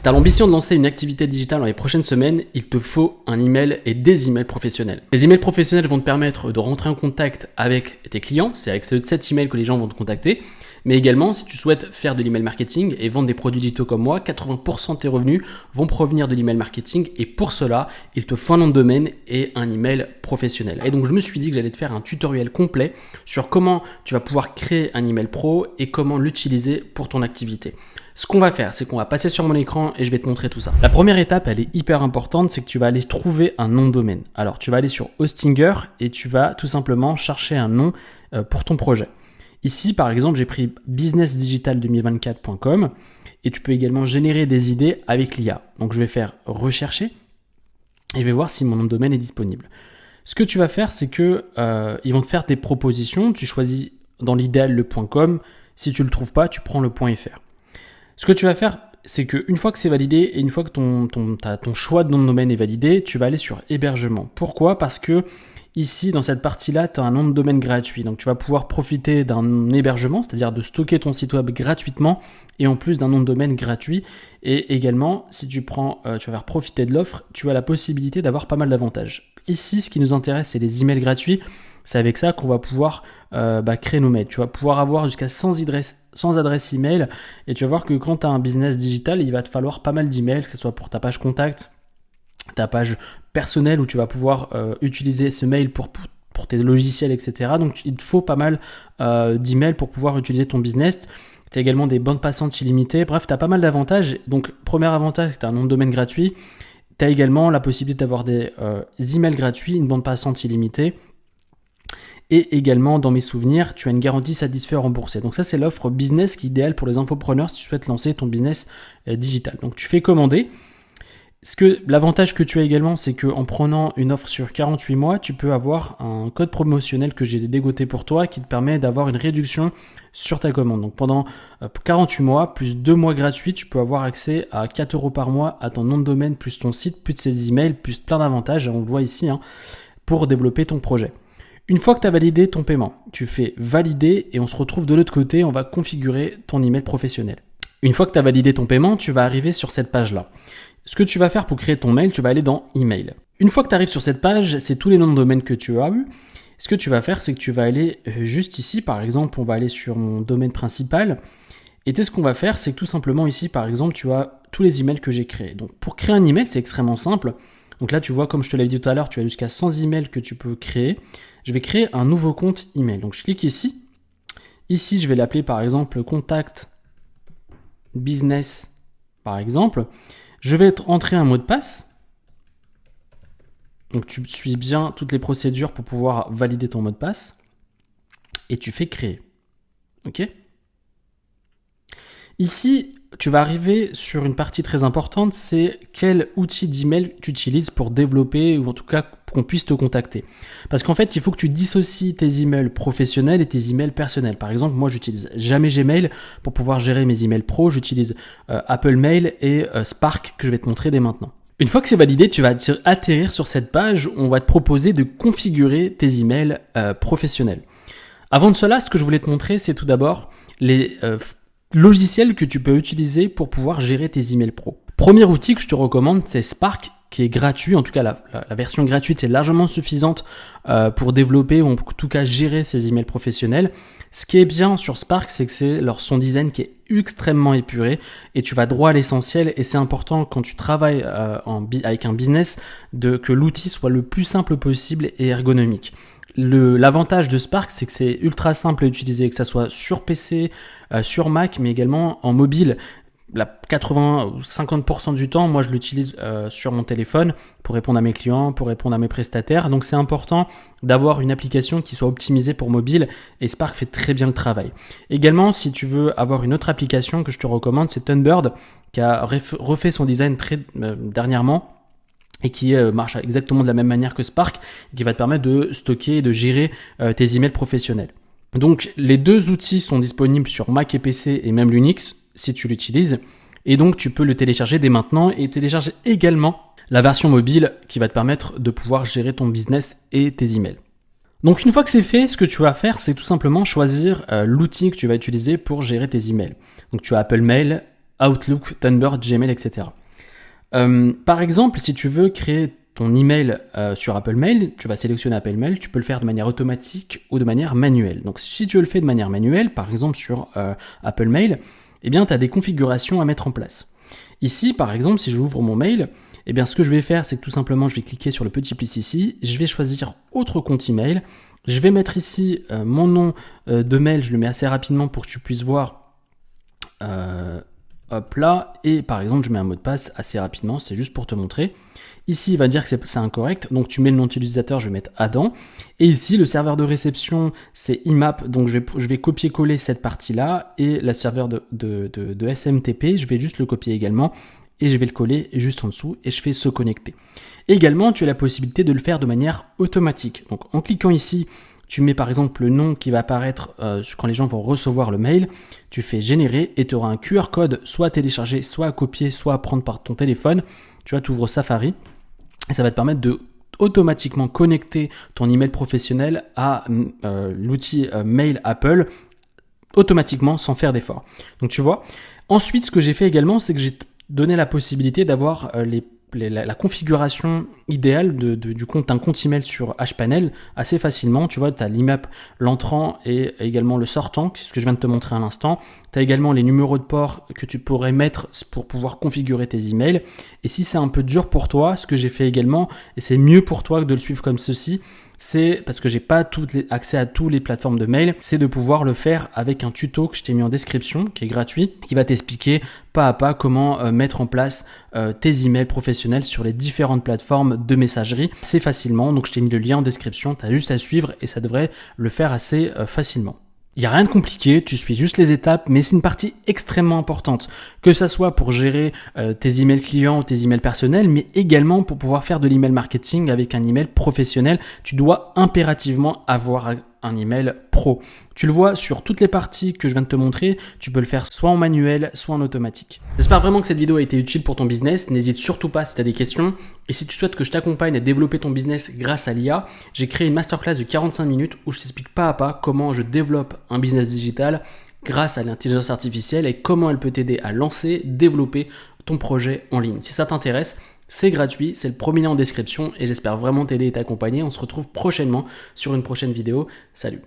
Si tu as l'ambition de lancer une activité digitale dans les prochaines semaines, il te faut un email et des emails professionnels. Les emails professionnels vont te permettre de rentrer en contact avec tes clients, c'est avec cet email que les gens vont te contacter. Mais également, si tu souhaites faire de l'email marketing et vendre des produits digitaux comme moi, 80% de tes revenus vont provenir de l'email marketing et pour cela, il te faut un nom de domaine et un email professionnel. Et donc, je me suis dit que j'allais te faire un tutoriel complet sur comment tu vas pouvoir créer un email pro et comment l'utiliser pour ton activité. Ce qu'on va faire, c'est qu'on va passer sur mon écran et je vais te montrer tout ça. La première étape, elle est hyper importante, c'est que tu vas aller trouver un nom de domaine. Alors, tu vas aller sur Hostinger et tu vas tout simplement chercher un nom pour ton projet. Ici, par exemple, j'ai pris businessdigital2024.com et tu peux également générer des idées avec l'IA. Donc, je vais faire rechercher et je vais voir si mon nom de domaine est disponible. Ce que tu vas faire, c'est que ils vont te faire des propositions. Tu choisis dans l'idéal le .com. Si tu ne le trouves pas, tu prends le .fr. Ce que tu vas faire, c'est qu'une fois que c'est validé et une fois que ton choix de nom de domaine est validé, tu vas aller sur hébergement. Pourquoi ? Parce que ici, dans cette partie-là, tu as un nom de domaine gratuit. Donc, tu vas pouvoir profiter d'un hébergement, c'est-à-dire de stocker ton site web gratuitement et en plus d'un nom de domaine gratuit. Et également, si tu vas faire profiter de l'offre, tu as la possibilité d'avoir pas mal d'avantages. Ici, ce qui nous intéresse, c'est les emails gratuits. C'est avec ça qu'on va pouvoir créer nos mails. Tu vas pouvoir avoir jusqu'à 100 adresses email et tu vas voir que quand tu as un business digital, il va te falloir pas mal d'emails, que ce soit pour ta page contact, ta page personnelle où tu vas pouvoir utiliser ce mail pour tes logiciels, etc. Donc, il te faut pas mal d'emails pour pouvoir utiliser ton business. Tu as également des bandes passantes illimitées. Bref, tu as pas mal d'avantages. Donc, premier avantage, c'est que tu as un nom de domaine gratuit. Tu as également la possibilité d'avoir des emails gratuits, une bande passante illimitée. Et également, dans mes souvenirs, tu as une garantie satisfait remboursée. Donc ça, c'est l'offre business qui est idéale pour les infopreneurs si tu souhaites lancer ton business digital. Donc tu fais commander. L'avantage que tu as également, c'est qu'en prenant une offre sur 48 mois, tu peux avoir un code promotionnel que j'ai dégoté pour toi qui te permet d'avoir une réduction sur ta commande. Donc pendant 48 mois, plus 2 mois gratuits, tu peux avoir accès à 4 € par mois à ton nom de domaine, plus ton site, plus tes emails, plus plein d'avantages, on le voit ici, pour développer ton projet. Une fois que tu as validé ton paiement, tu fais valider et on se retrouve de l'autre côté, on va configurer ton email professionnel. Une fois que tu as validé ton paiement, tu vas arriver sur cette page-là. Ce que tu vas faire pour créer ton mail, tu vas aller dans email. Une fois que tu arrives sur cette page, c'est tous les noms de domaine que tu as eu. Ce que tu vas faire, c'est que tu vas aller juste ici, par exemple, on va aller sur mon domaine principal. Et ce qu'on va faire, c'est que tout simplement ici, par exemple, tu as tous les emails que j'ai créés. Donc pour créer un email, c'est extrêmement simple. Donc là, tu vois, comme je te l'avais dit tout à l'heure, tu as jusqu'à 100 emails que tu peux créer. Je vais créer un nouveau compte email. Donc je clique ici. Ici, je vais l'appeler par exemple contact business, par exemple. Je vais entrer un mot de passe. Donc tu suis bien toutes les procédures pour pouvoir valider ton mot de passe. Et tu fais créer. OK ? Ici, tu vas arriver sur une partie très importante, c'est quel outil d'email tu utilises pour développer ou en tout cas qu'on puisse te contacter. Parce qu'en fait, il faut que tu dissocies tes emails professionnels et tes emails personnels. Par exemple, moi, j'utilise jamais Gmail pour pouvoir gérer mes emails pro. J'utilise Apple Mail et Spark que je vais te montrer dès maintenant. Une fois que c'est validé, tu vas atterrir sur cette page où on va te proposer de configurer tes emails professionnels. Avant de cela, ce que je voulais te montrer, c'est tout d'abord les logiciel que tu peux utiliser pour pouvoir gérer tes emails pro. Premier outil que je te recommande, c'est Spark, qui est gratuit. En tout cas, la version gratuite est largement suffisante pour développer ou en tout cas gérer ces emails professionnels. Ce qui est bien sur Spark, c'est que c'est son design qui est extrêmement épuré et tu vas droit à l'essentiel. Et c'est important quand tu travailles avec un business que l'outil soit le plus simple possible et ergonomique. L'avantage de Spark, c'est que c'est ultra simple à utiliser, que ça soit sur PC, sur Mac, mais également en mobile. 80 ou 50% du temps, moi je l'utilise sur mon téléphone pour répondre à mes clients, pour répondre à mes prestataires. Donc c'est important d'avoir une application qui soit optimisée pour mobile et Spark fait très bien le travail. Également, si tu veux avoir une autre application que je te recommande, c'est Thunderbird qui a refait son design très dernièrement et qui marche exactement de la même manière que Spark et qui va te permettre de stocker et de gérer tes emails professionnels. Donc les deux outils sont disponibles sur Mac et PC et même Linux si tu l'utilises et donc tu peux le télécharger dès maintenant et télécharger également la version mobile qui va te permettre de pouvoir gérer ton business et tes emails. Donc une fois que c'est fait, ce que tu vas faire, c'est tout simplement choisir l'outil que tu vas utiliser pour gérer tes emails. Donc tu as Apple Mail, Outlook, Thunderbird, Gmail, etc. Par exemple, si tu veux créer ton email sur Apple Mail, tu vas sélectionner Apple Mail, tu peux le faire de manière automatique ou de manière manuelle. Donc si tu le fais de manière manuelle, par exemple sur Apple Mail, eh bien tu as des configurations à mettre en place. Ici, par exemple, si j'ouvre mon mail, eh bien ce que je vais faire, c'est que tout simplement, je vais cliquer sur le petit plus ici, je vais choisir autre compte email, je vais mettre ici mon nom de mail, je le mets assez rapidement pour que tu puisses voir. Hop là, et par exemple, je mets un mot de passe assez rapidement, c'est juste pour te montrer. Ici, il va dire que c'est incorrect, donc tu mets le nom d'utilisateur, je vais mettre Adam. Et ici, le serveur de réception, c'est IMAP, donc je vais copier-coller cette partie-là, et le serveur de SMTP, je vais juste le copier également, et je vais le coller juste en dessous, et je fais se connecter. Également, tu as la possibilité de le faire de manière automatique. Donc en cliquant ici, tu mets par exemple le nom qui va apparaître quand les gens vont recevoir le mail, tu fais générer et tu auras un QR code soit à télécharger, soit à copier, soit à prendre par ton téléphone. Tu vois, tu ouvres Safari et ça va te permettre de automatiquement connecter ton email professionnel à l'outil mail Apple automatiquement sans faire d'effort. Donc tu vois. Ensuite, ce que j'ai fait également, c'est que j'ai donné la possibilité d'avoir la configuration idéale du compte, d'un compte email sur HPanel assez facilement. Tu vois, tu as l'IMAP, l'entrant et également le sortant, ce que je viens de te montrer à l'instant. Tu as également les numéros de port que tu pourrais mettre pour pouvoir configurer tes emails. Et si c'est un peu dur pour toi, ce que j'ai fait également, et c'est mieux pour toi que de le suivre comme ceci, c'est parce que j'ai pas accès à toutes les plateformes de mail, c'est de pouvoir le faire avec un tuto que je t'ai mis en description, qui est gratuit, qui va t'expliquer pas à pas comment mettre en place tes emails professionnels sur les différentes plateformes de messagerie. C'est facilement, donc je t'ai mis le lien en description, tu as juste à suivre et ça devrait le faire assez facilement. Il n'y a rien de compliqué, tu suis juste les étapes, mais c'est une partie extrêmement importante, que ça soit pour gérer tes emails clients ou tes emails personnels, mais également pour pouvoir faire de l'email marketing avec un email professionnel. Tu dois impérativement avoir un email pro. Tu le vois sur toutes les parties que je viens de te montrer, tu peux le faire soit en manuel, soit en automatique. J'espère vraiment que cette vidéo a été utile pour ton business. N'hésite surtout pas si tu as des questions. Et si tu souhaites que je t'accompagne à développer ton business grâce à l'IA, j'ai créé une masterclass de 45 minutes où je t'explique pas à pas comment je développe un business digital grâce à l'intelligence artificielle et comment elle peut t'aider à lancer, développer ton projet en ligne. Si ça t'intéresse, c'est gratuit, c'est le premier lien en description et j'espère vraiment t'aider et t'accompagner. On se retrouve prochainement sur une prochaine vidéo. Salut!